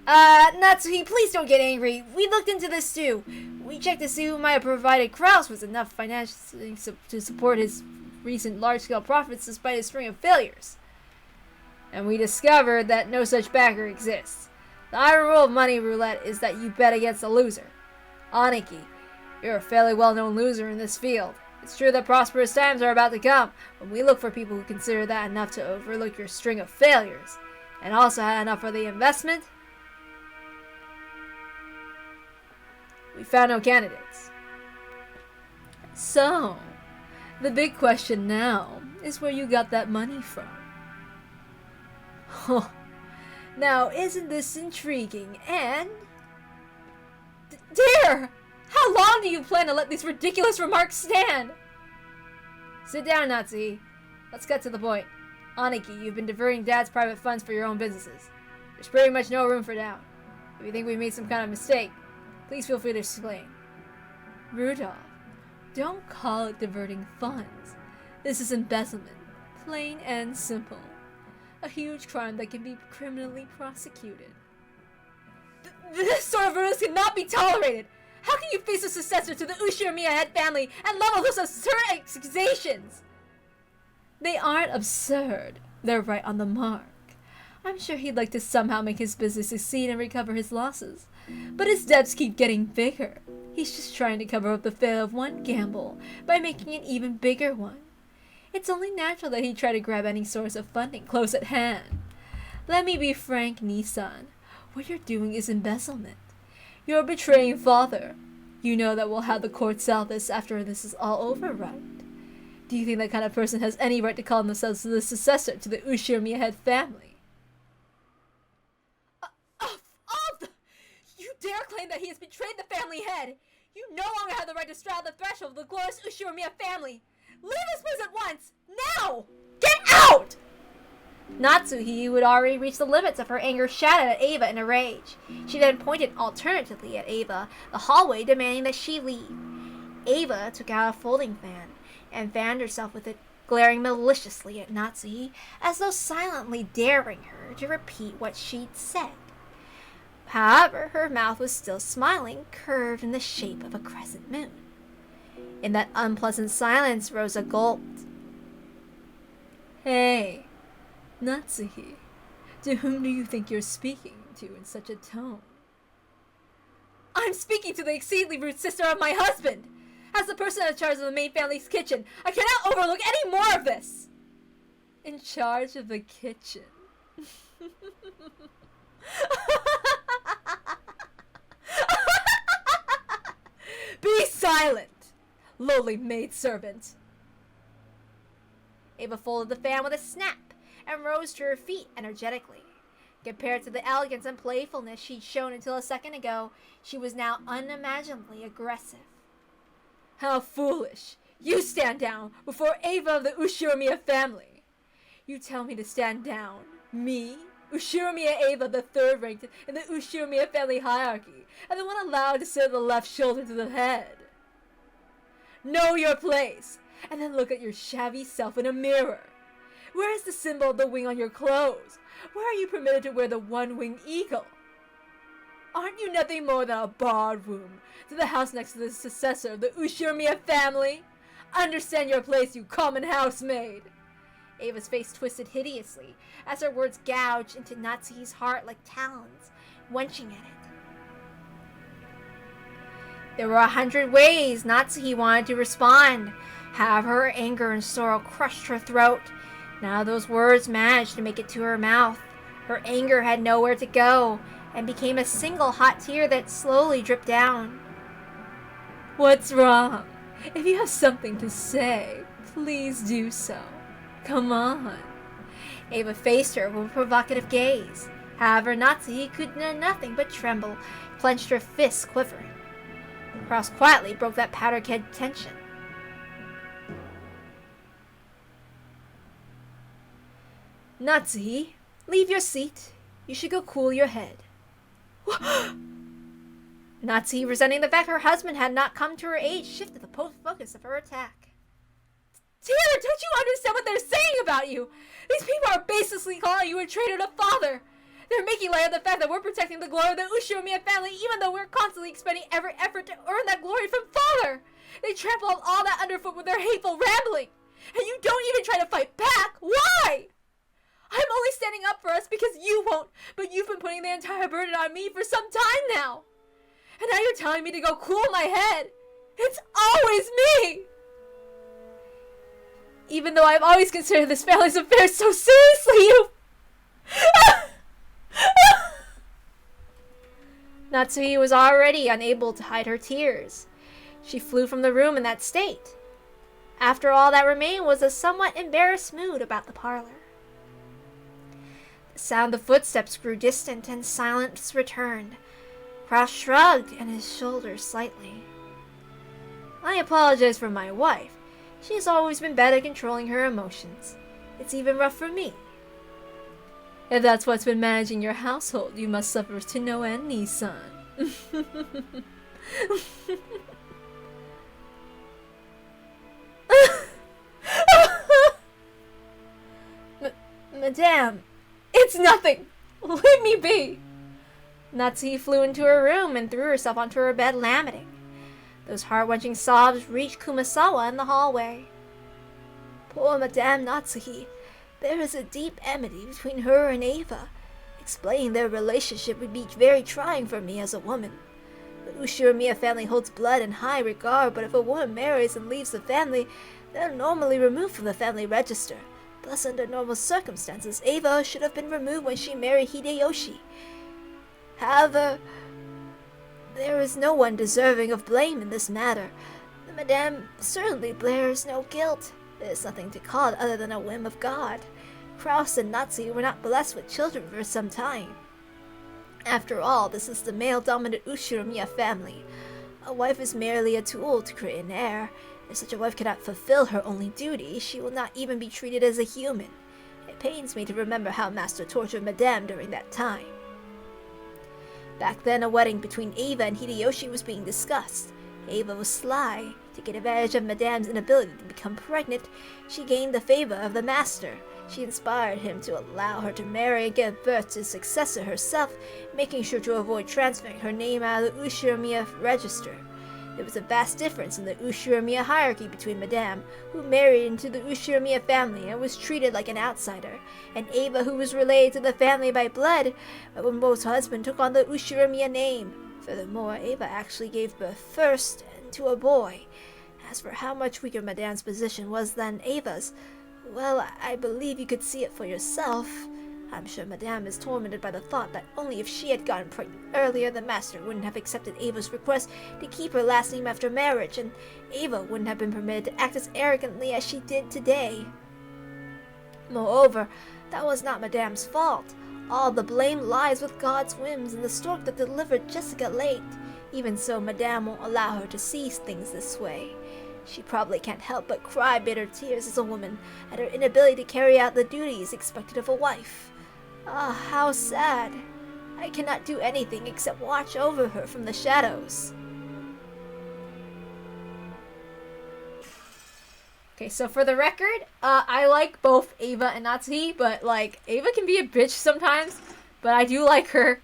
Natsuhi, please don't get angry. We looked into this too. We checked to see who might have provided Kraus with enough financially to support his recent large-scale profits despite his string of failures. And we discovered that no such backer exists. The iron rule of money roulette is that you bet against a loser. Aniki, you're a fairly well-known loser in this field. It's true that prosperous times are about to come, but we look for people who consider that enough to overlook your string of failures, and also had enough for the investment. We found no candidates. So, the big question now is where you got that money from. Huh. Now, isn't this intriguing? And... Dear! How long do you plan to let these ridiculous remarks stand? Sit down, Natsuhi. Let's get to the point. Aniki, you've been diverting Dad's private funds for your own businesses. There's pretty much no room for doubt. If you think we made some kind of mistake, please feel free to explain. Rudolph, don't call it diverting funds. This is embezzlement. Plain and simple. A huge crime that can be criminally prosecuted. This sort of rudeness cannot be tolerated! How can you face a successor to the Ushiramiya head family and level those absurd accusations? They aren't absurd. They're right on the mark. I'm sure he'd like to somehow make his business succeed and recover his losses. But his debts keep getting bigger. He's just trying to cover up the failure of one gamble by making an even bigger one. It's only natural that he'd try to grab any source of funding close at hand. Let me be frank, Nissan. What you're doing is embezzlement. You're betraying father. You know that we'll have the court settle this after this is all over, right? Do you think that kind of person has any right to call themselves the successor to the Ushiramiya head family? You dare claim that he has betrayed the family head! You no longer have the right to straddle the threshold of the glorious Ushiramiya family! Leave this place at once! Now! Get out! Natsuhi, who had already reached the limits of her anger, shouted at Ava in a rage. She then pointed alternatively at Ava, the hallway, demanding that she leave. Ava took out a folding fan and fanned herself with it glaring maliciously at Natsuhi as though silently daring her to repeat what she'd said. However, her mouth was still smiling, curved in the shape of a crescent moon. In that unpleasant silence, Rosa gulped. Hey, Natsuhi, to whom do you think you're speaking to in such a tone? I'm speaking to the exceedingly rude sister of my husband! As the person in charge of the main family's kitchen, I cannot overlook any more of this! In charge of the kitchen? Be silent, lowly maidservant! Ava folded the fan with a snap and rose to her feet energetically. Compared to the elegance and playfulness she'd shown until a second ago, she was now unimaginably aggressive. How foolish! You stand down before Ava of the Ushiromiya family! You tell me to stand down? Me? Ushiromiya Ava, the third ranked in the Ushiromiya family hierarchy, and the one allowed to sit on the left shoulder to the head. Know your place, and then look at your shabby self in a mirror. Where is the symbol of the wing on your clothes? Where are you permitted to wear the one-winged eagle? Aren't you nothing more than a borrowed room to the house next to the successor of the Ushiromiya family? Understand your place, you common housemaid! Ava's face twisted hideously as her words gouged into Natsuhi's heart like talons, wenching at it. There were 100 ways Natsuhi wanted to respond. However, her anger and sorrow crushed her throat. None of those words managed to make it to her mouth. Her anger had nowhere to go, and became a single hot tear that slowly dripped down. What's wrong? If you have something to say, please do so. Come on. Ava faced her with a provocative gaze. However, Natsuhi could do nothing but tremble, clenched her fists quivering. Kraus quietly broke that powder-keg tension. Natsuhi, leave your seat. You should go cool your head. Natsuhi, resenting the fact her husband had not come to her aid, shifted the focus of her attack. Dear, don't you understand what they're saying about you? These people are baselessly calling you a traitor to father. They're making light of the fact that we're protecting the glory of the Ushiromiya family even though we're constantly expending every effort to earn that glory from father. They trample on all that underfoot with their hateful rambling. And you don't even try to fight back. Why? I'm only standing up for us because you won't, but you've been putting the entire burden on me for some time now. And now you're telling me to go cool my head. It's always me! Even though I've always considered this family's affairs so seriously, you... Natsuhi was already unable to hide her tears. She flew from the room in that state. After all that remained was a somewhat embarrassed mood about the parlor. The sound of footsteps grew distant and silence returned. Kraus shrugged and his shoulders slightly. I apologize for my wife. She has always been bad at controlling her emotions. It's even rough for me. If that's what's been managing your household, you must suffer to no end, Nissan. Madame, it's nothing. Leave me be. Natsuhi flew into her room and threw herself onto her bed, lamenting. Those heart-wrenching sobs reached Kumasawa in the hallway. Poor Madame Natsuhi. There is a deep enmity between her and Ava. Explaining their relationship would be very trying for me as a woman. The Ushiromiya family holds blood in high regard, but if a woman marries and leaves the family, they're normally removed from the family register. Thus, under normal circumstances, Ava should have been removed when she married Hideyoshi. However, there is no one deserving of blame in this matter. The Madame certainly bears no guilt. There's nothing to call it other than a whim of God. Kraus and Natsuhi were not blessed with children for some time. After all, this is the male-dominant Ushiromiya family. A wife is merely a tool to create an heir. If such a wife cannot fulfill her only duty, she will not even be treated as a human. It pains me to remember how Master tortured Madame during that time. Back then, a wedding between Ava and Hideyoshi was being discussed. Eva was sly. To get advantage of Madame's inability to become pregnant, she gained the favor of the master. She inspired him to allow her to marry and give birth to a successor herself, making sure to avoid transferring her name out of the Ushiramiya register. There was a vast difference in the Ushiramiya hierarchy between Madame, who married into the Ushiramiya family and was treated like an outsider, and Eva, who was related to the family by blood, but Wenbo's husband took on the Ushiramiya name. Furthermore, Eva actually gave birth first to a boy. As for how much weaker Madame's position was than Eva's, well, I believe you could see it for yourself. I'm sure Madame is tormented by the thought that only if she had gotten pregnant earlier, the master wouldn't have accepted Eva's request to keep her last name after marriage, and Eva wouldn't have been permitted to act as arrogantly as she did today. Moreover, that was not Madame's fault. All the blame lies with God's whims and the stork that delivered Jessica late. Even so, Madame won't allow her to see things this way. She probably can't help but cry bitter tears as a woman at her inability to carry out the duties expected of a wife. Ah, how sad. I cannot do anything except watch over her from the shadows. Okay, so for the record, I like both Eva and Natsuhi, but Eva can be a bitch sometimes, but I do like her.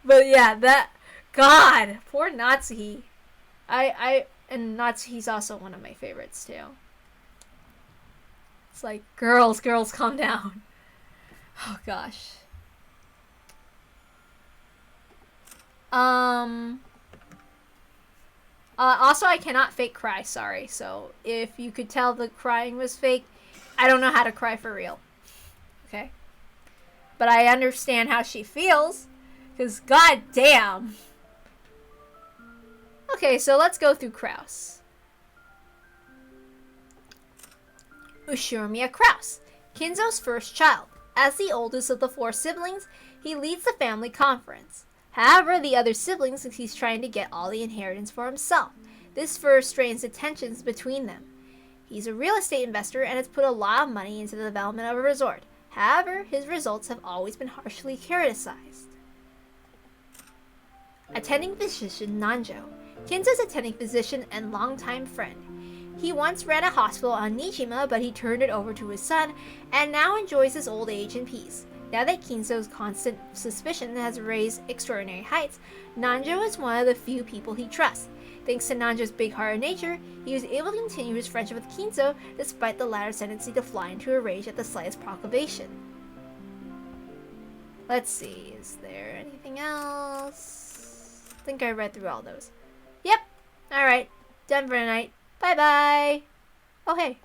But yeah, God, poor Natsuhi. And Natsuhi's also one of my favorites too. It's like, girls, calm down. Oh gosh. Also, I cannot fake cry, sorry. So, if you could tell the crying was fake, I don't know how to cry for real. Okay? But I understand how she feels, because goddamn. Okay, so let's go through Kraus. Ushiramiya Kraus, Kinzo's first child. As the oldest of the 4 siblings, he leads the family conference. However, the other siblings think he's trying to get all the inheritance for himself. This further strains the tensions between them. He's a real estate investor and has put a lot of money into the development of a resort. However, his results have always been harshly criticized. Attending physician Nanjo. Kinzo's attending physician and longtime friend. He once ran a hospital on Nijima, but he turned it over to his son, and now enjoys his old age in peace. Now that Kinzo's constant suspicion has raised extraordinary heights, Nanjo is one of the few people he trusts. Thanks to Nanjo's big-hearted nature, he was able to continue his friendship with Kinzo despite the latter's tendency to fly into a rage at the slightest proclamation. Let's see, is there anything else? I think I read through all those. Yep. Alright. Done for tonight. Bye-bye. Oh, hey.